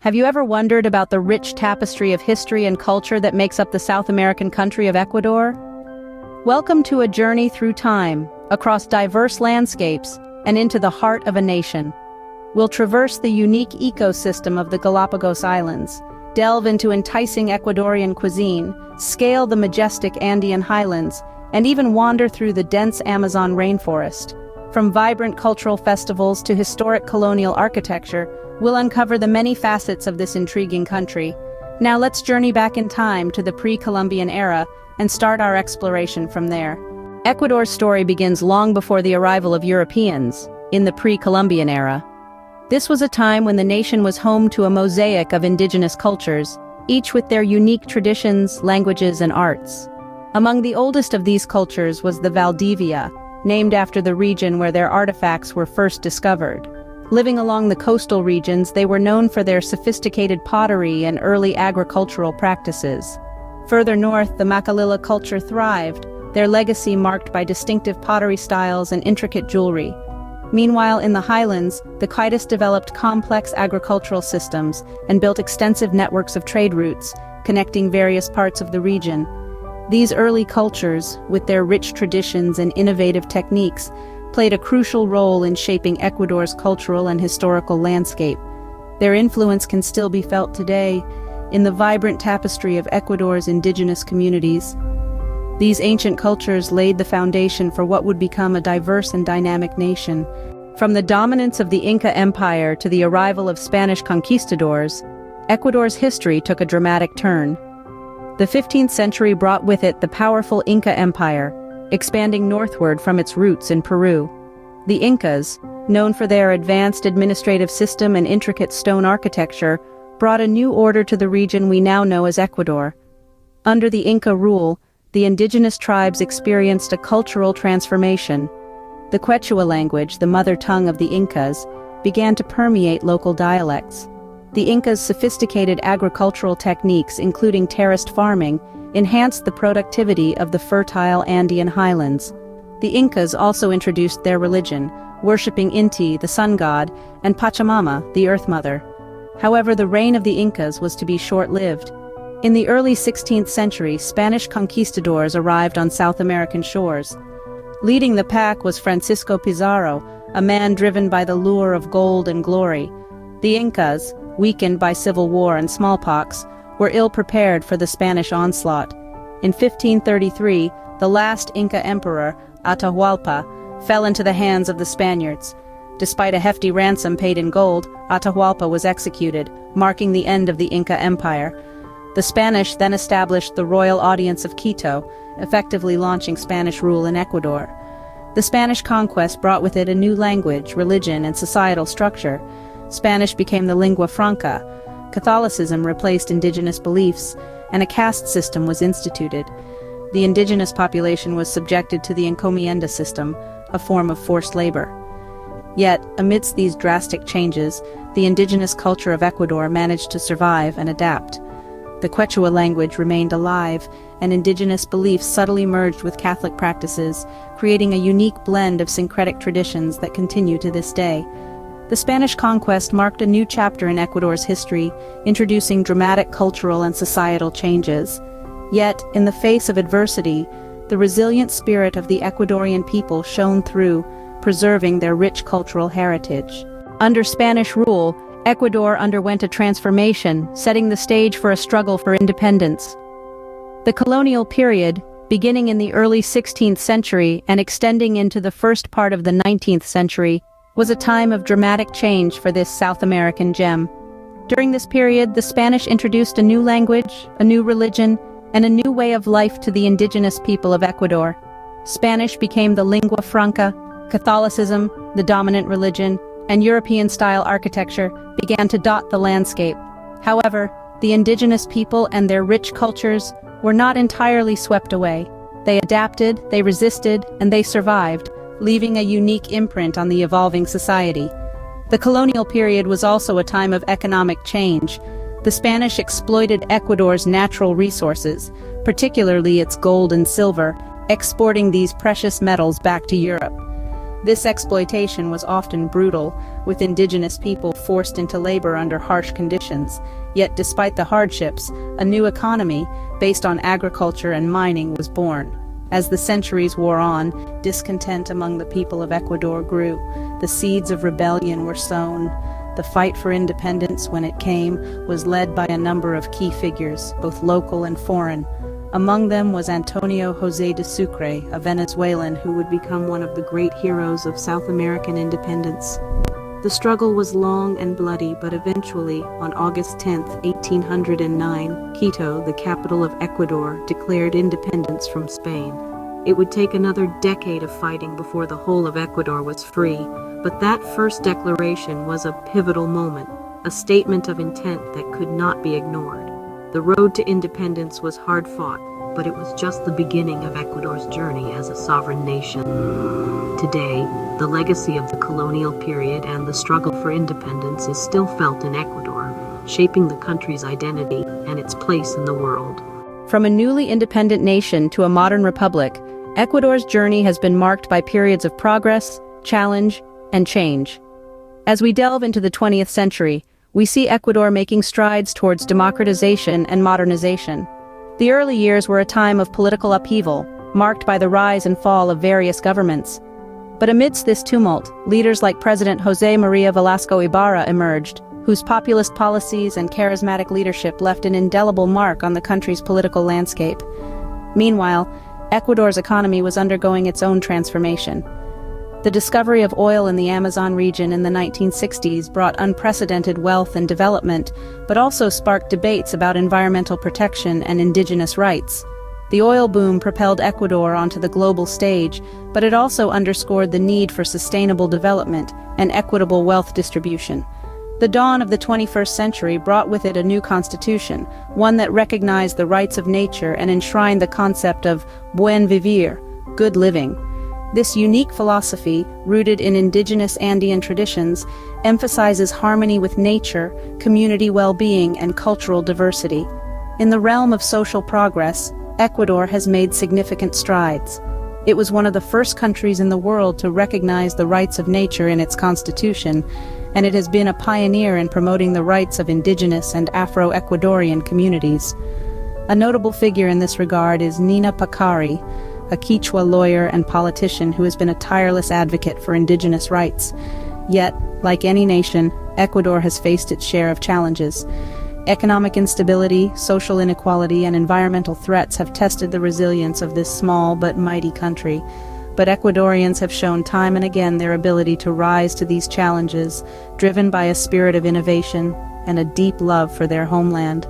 Have you ever wondered about the rich tapestry of history and culture that makes up the South American country of Ecuador? Welcome to a journey through time, across diverse landscapes, and into the heart of a nation. We'll traverse the unique ecosystem of the Galapagos Islands, delve into enticing Ecuadorian cuisine, scale the majestic Andean highlands, and even wander through the dense Amazon rainforest. From vibrant cultural festivals to historic colonial architecture, we'll uncover the many facets of this intriguing country. Now let's journey back in time to the Pre-Columbian Era and start our exploration from there. Ecuador's story begins long before the arrival of Europeans, in the Pre-Columbian Era. This was a time when the nation was home to a mosaic of indigenous cultures, each with their unique traditions, languages, and arts. Among the oldest of these cultures was the Valdivia, named after the region where their artifacts were first discovered. Living along the coastal regions, they were known for their sophisticated pottery and early agricultural practices. Further north, the Macalilla culture thrived, their legacy marked by distinctive pottery styles and intricate jewelry. Meanwhile, in the highlands, the Quitus developed complex agricultural systems and built extensive networks of trade routes, connecting various parts of the region. These early cultures, with their rich traditions and innovative techniques, played a crucial role in shaping Ecuador's cultural and historical landscape. Their influence can still be felt today in the vibrant tapestry of Ecuador's indigenous communities. These ancient cultures laid the foundation for what would become a diverse and dynamic nation. From the dominance of the Inca Empire to the arrival of Spanish conquistadors, Ecuador's history took a dramatic turn. The 15th century brought with it the powerful Inca Empire, expanding northward from its roots in Peru. The Incas, known for their advanced administrative system and intricate stone architecture, brought a new order to the region we now know as Ecuador. Under the Inca rule, the indigenous tribes experienced a cultural transformation. The Quechua language, the mother tongue of the Incas, began to permeate local dialects. The Incas' sophisticated agricultural techniques, including terraced farming, enhanced the productivity of the fertile Andean highlands. The Incas also introduced their religion, worshipping Inti, the sun god, and Pachamama, the earth mother. However, the reign of the Incas was to be short-lived. In the early 16th century, Spanish conquistadors arrived on South American shores. Leading the pack was Francisco Pizarro, a man driven by the lure of gold and glory. The Incas, weakened by civil war and smallpox, were ill-prepared for the Spanish onslaught. In 1533, the last Inca emperor, Atahualpa, fell into the hands of the Spaniards. Despite a hefty ransom paid in gold, Atahualpa was executed, marking the end of the Inca Empire. The Spanish then established the Royal Audience of Quito, effectively launching Spanish rule in Ecuador. The Spanish conquest brought with it a new language, religion, and societal structure. Spanish became the lingua franca. Catholicism replaced indigenous beliefs, and a caste system was instituted. The indigenous population was subjected to the encomienda system, a form of forced labor. Yet, amidst these drastic changes, the indigenous culture of Ecuador managed to survive and adapt. The Quechua language remained alive, and indigenous beliefs subtly merged with Catholic practices, creating a unique blend of syncretic traditions that continue to this day. The Spanish conquest marked a new chapter in Ecuador's history, introducing dramatic cultural and societal changes. Yet, in the face of adversity, the resilient spirit of the Ecuadorian people shone through, preserving their rich cultural heritage. Under Spanish rule, Ecuador underwent a transformation, setting the stage for a struggle for independence. The colonial period, beginning in the early 16th century and extending into the first part of the 19th century, was a time of dramatic change for this South American gem. During this period, the Spanish introduced a new language, a new religion, and a new way of life to the indigenous people of Ecuador. Spanish became the lingua franca, Catholicism, the dominant religion, and European-style architecture began to dot the landscape. However, the indigenous people and their rich cultures were not entirely swept away. They adapted, they resisted, and they survived, leaving a unique imprint on the evolving society. The colonial period was also a time of economic change. The Spanish exploited Ecuador's natural resources, particularly its gold and silver, exporting these precious metals back to Europe. This exploitation was often brutal, with indigenous people forced into labor under harsh conditions. Yet despite the hardships, a new economy, based on agriculture and mining, was born. As the centuries wore on, discontent among the people of Ecuador grew. The seeds of rebellion were sown. The fight for independence, when it came, was led by a number of key figures, both local and foreign. Among them was Antonio José de Sucre, a Venezuelan who would become one of the great heroes of South American independence. The struggle was long and bloody, but eventually, on August 10, 1809, Quito, the capital of Ecuador, declared independence from Spain. It would take another decade of fighting before the whole of Ecuador was free, but that first declaration was a pivotal moment, a statement of intent that could not be ignored. The road to independence was hard-fought, but it was just the beginning of Ecuador's journey as a sovereign nation. Today, the legacy of the colonial period and the struggle for independence is still felt in Ecuador, shaping the country's identity and its place in the world. From a newly independent nation to a modern republic, Ecuador's journey has been marked by periods of progress, challenge, and change. As we delve into the 20th century, we see Ecuador making strides towards democratization and modernization. The early years were a time of political upheaval, marked by the rise and fall of various governments. But amidst this tumult, leaders like President José María Velasco Ibarra emerged, whose populist policies and charismatic leadership left an indelible mark on the country's political landscape. Meanwhile, Ecuador's economy was undergoing its own transformation. The discovery of oil in the Amazon region in the 1960s brought unprecedented wealth and development, but also sparked debates about environmental protection and indigenous rights. The oil boom propelled Ecuador onto the global stage, but it also underscored the need for sustainable development and equitable wealth distribution. The dawn of the 21st century brought with it a new constitution, one that recognized the rights of nature and enshrined the concept of buen vivir, good living. This unique philosophy, rooted in indigenous Andean traditions, emphasizes harmony with nature, community well-being, and cultural diversity. In the realm of social progress, Ecuador has made significant strides. It was one of the first countries in the world to recognize the rights of nature in its constitution, and it has been a pioneer in promoting the rights of indigenous and Afro-Ecuadorian communities. A notable figure in this regard is Nina Pacari, a Quechua lawyer and politician who has been a tireless advocate for indigenous rights. Yet, like any nation, Ecuador has faced its share of challenges. Economic instability, social inequality, and environmental threats have tested the resilience of this small but mighty country. But Ecuadorians have shown time and again their ability to rise to these challenges, driven by a spirit of innovation and a deep love for their homeland.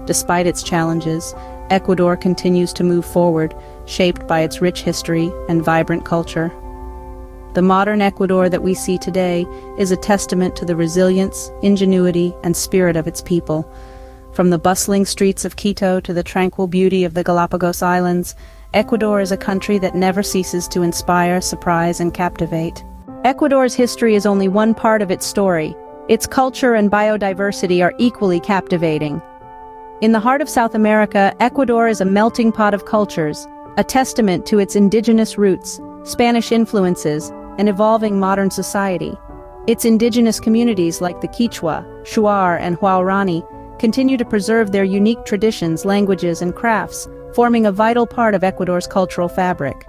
Despite its challenges, Ecuador continues to move forward, shaped by its rich history and vibrant culture. The modern Ecuador that we see today is a testament to the resilience, ingenuity, and spirit of its people. From the bustling streets of Quito to the tranquil beauty of the Galapagos Islands, Ecuador is a country that never ceases to inspire, surprise, and captivate. Ecuador's history is only one part of its story. Its culture and biodiversity are equally captivating. In the heart of South America, Ecuador is a melting pot of cultures, a testament to its indigenous roots, Spanish influences, and evolving modern society. Its indigenous communities like the Quechua, Shuar, and Huaorani continue to preserve their unique traditions, languages, and crafts, forming a vital part of Ecuador's cultural fabric.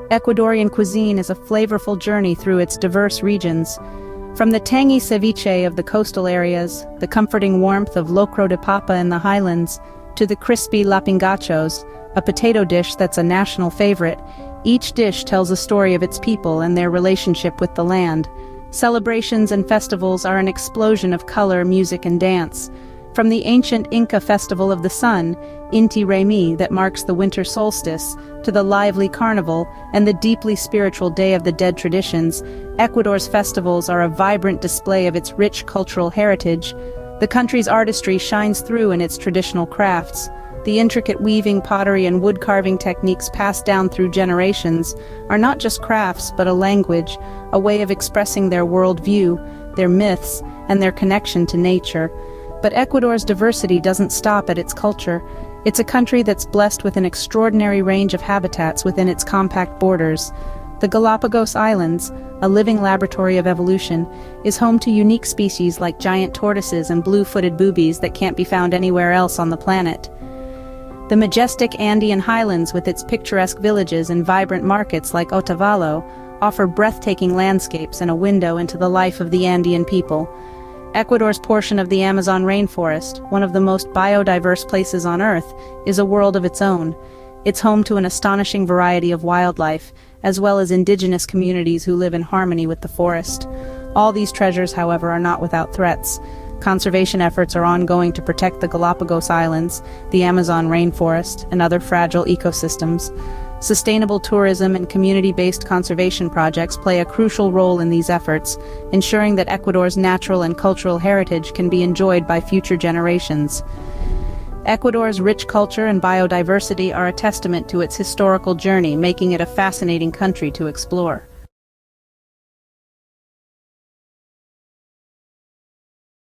Ecuadorian cuisine is a flavorful journey through its diverse regions. From the tangy ceviche of the coastal areas, the comforting warmth of locro de papa in the highlands, to the crispy lapingachos, a potato dish that's a national favorite, each dish tells a story of its people and their relationship with the land. Celebrations and festivals are an explosion of color, music, and dance. From the ancient Inca festival of the sun, Inti Raymi, that marks the winter solstice, to the lively carnival and the deeply spiritual Day of the Dead traditions, Ecuador's festivals are a vibrant display of its rich cultural heritage. The country's artistry shines through in its traditional crafts. The intricate weaving, pottery, and wood-carving techniques passed down through generations are not just crafts but a language, a way of expressing their worldview, their myths, and their connection to nature. But Ecuador's diversity doesn't stop at its culture. It's a country that's blessed with an extraordinary range of habitats within its compact borders. The Galapagos Islands, a living laboratory of evolution, is home to unique species like giant tortoises and blue-footed boobies that can't be found anywhere else on the planet. The majestic Andean highlands with its picturesque villages and vibrant markets like Otavalo offer breathtaking landscapes and a window into the life of the Andean people. Ecuador's portion of the Amazon rainforest, one of the most biodiverse places on Earth, is a world of its own. It's home to an astonishing variety of wildlife, as well as indigenous communities who live in harmony with the forest. All these treasures, however, are not without threats. Conservation efforts are ongoing to protect the Galapagos Islands, the Amazon rainforest, and other fragile ecosystems. Sustainable tourism and community-based conservation projects play a crucial role in these efforts, ensuring that Ecuador's natural and cultural heritage can be enjoyed by future generations. Ecuador's rich culture and biodiversity are a testament to its historical journey, making it a fascinating country to explore.